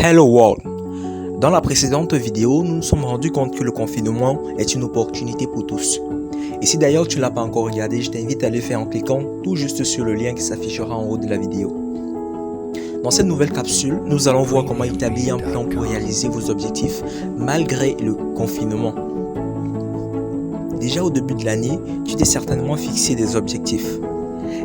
Hello World! Dans la précédente vidéo, nous nous sommes rendus compte que le confinement est une opportunité pour tous. Et si d'ailleurs tu ne l'as pas encore regardé, je t'invite à le faire en cliquant tout juste sur le lien qui s'affichera en haut de la vidéo. Dans cette nouvelle capsule, nous allons voir comment établir un plan pour réaliser vos objectifs malgré le confinement. Déjà au début de l'année, tu t'es certainement fixé des objectifs.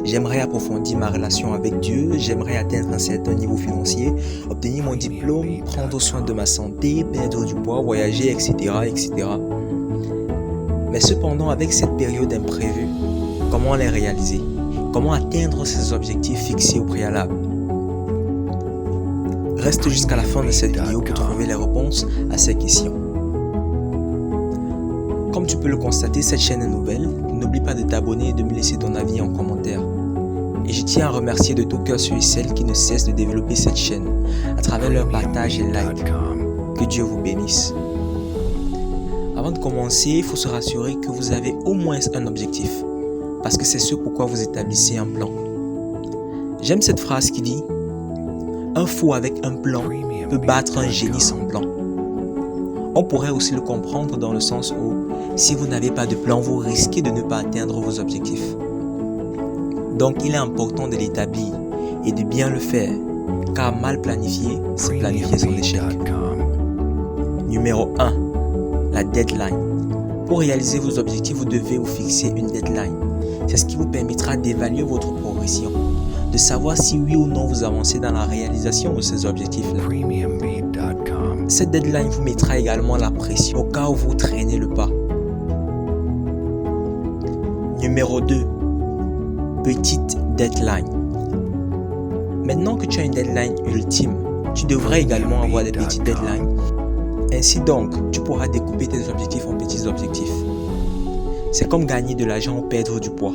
J'aimerais approfondir ma relation avec Dieu, j'aimerais atteindre un certain niveau financier, obtenir mon diplôme, prendre soin de ma santé, perdre du poids, voyager, etc., etc. Mais cependant, avec cette période imprévue, comment les réaliser? Comment atteindre ces objectifs fixés au préalable? Reste jusqu'à la fin de cette vidéo pour trouver les réponses à ces questions. Comme tu peux le constater, cette chaîne est nouvelle. N'oublie pas de t'abonner et de me laisser ton avis en commentaire. Et je tiens à remercier de tout cœur ceux et celles qui ne cessent de développer cette chaîne à travers leur partage et like. Que Dieu vous bénisse. Avant de commencer, il faut se rassurer que vous avez au moins un objectif, parce que c'est ce pourquoi vous établissez un plan. J'aime cette phrase qui dit « Un fou avec un plan peut battre un génie sans plan ». On pourrait aussi le comprendre dans le sens où, si vous n'avez pas de plan, vous risquez de ne pas atteindre vos objectifs. Donc, il est important de l'établir et de bien le faire, car mal planifié, c'est planifier son échec. Numéro 1. La deadline. Pour réaliser vos objectifs, vous devez vous fixer une deadline. C'est ce qui vous permettra d'évaluer votre progression, de savoir si oui ou non vous avancez dans la réalisation de ces objectifs-là. Cette deadline vous mettra également la pression au cas où vous traînez le pas. Numéro 2. Petite deadline. Maintenant que tu as une deadline ultime, tu devrais également avoir des petites deadlines. Ainsi donc, tu pourras découper tes objectifs en petits objectifs. C'est comme gagner de l'argent ou perdre du poids.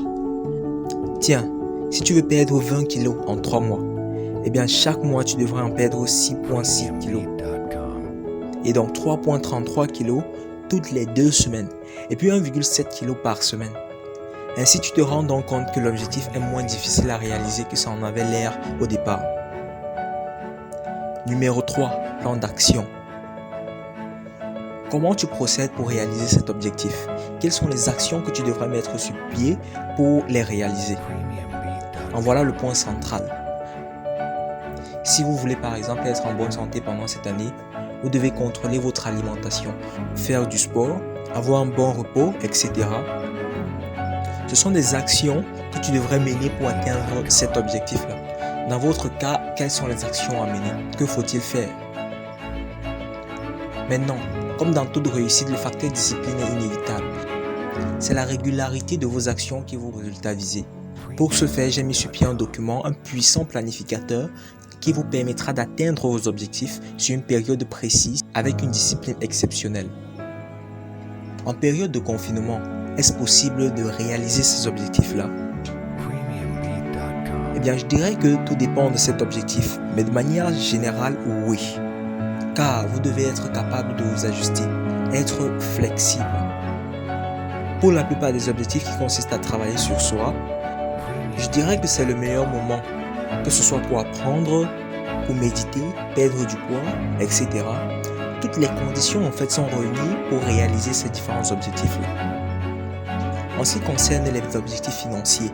Tiens, si tu veux perdre 20 kg en 3 mois, eh bien chaque mois tu devrais en perdre 6,6 kg. Et donc 3,33 kg toutes les 2 semaines. Et puis 1,7 kg par semaine. Ainsi, tu te rends donc compte que l'objectif est moins difficile à réaliser que ça en avait l'air au départ. Numéro 3. Plan d'action. Comment tu procèdes pour réaliser cet objectif? Quelles sont les actions que tu devrais mettre sur pied pour les réaliser? En voilà le point central. Si vous voulez par exemple être en bonne santé pendant cette année, vous devez contrôler votre alimentation, faire du sport, avoir un bon repos, etc. Ce sont des actions que tu devrais mener pour atteindre cet objectif-là. Dans votre cas, quelles sont les actions à mener? Que faut-il faire? Maintenant, comme dans toute réussite, le facteur discipline est inévitable. C'est la régularité de vos actions qui vous résultat visé. Pour ce faire, j'ai mis sur pied un document, un puissant planificateur qui vous permettra d'atteindre vos objectifs sur une période précise avec une discipline exceptionnelle. En période de confinement, est-ce possible de réaliser ces objectifs-là? Eh bien, je dirais que tout dépend de cet objectif, mais de manière générale, oui. Car vous devez être capable de vous ajuster, être flexible. Pour la plupart des objectifs qui consistent à travailler sur soi, je dirais que c'est le meilleur moment, que ce soit pour apprendre, pour méditer, perdre du poids, etc. Toutes les conditions en fait sont réunies pour réaliser ces différents objectifs-là. En ce qui concerne les objectifs financiers,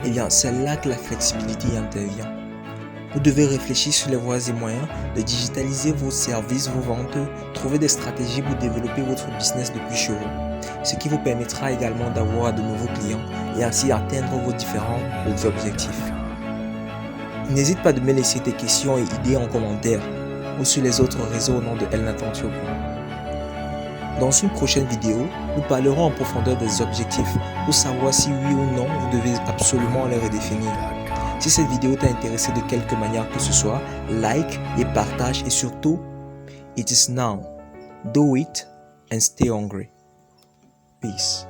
eh bien c'est là que la flexibilité intervient. Vous devez réfléchir sur les voies et moyens de digitaliser vos services, vos ventes, trouver des stratégies pour développer votre business depuis chez vous, ce qui vous permettra également d'avoir de nouveaux clients et ainsi atteindre vos différents objectifs. N'hésite pas de me laisser tes questions et idées en commentaire ou sur les autres réseaux au nom de El Nathan Turbo. Dans une prochaine vidéo, nous parlerons en profondeur des objectifs pour savoir si oui ou non vous devez absolument les redéfinir. Si cette vidéo t'a intéressé de quelque manière que ce soit, like et partage et surtout, it is now. Do it and stay hungry. Peace.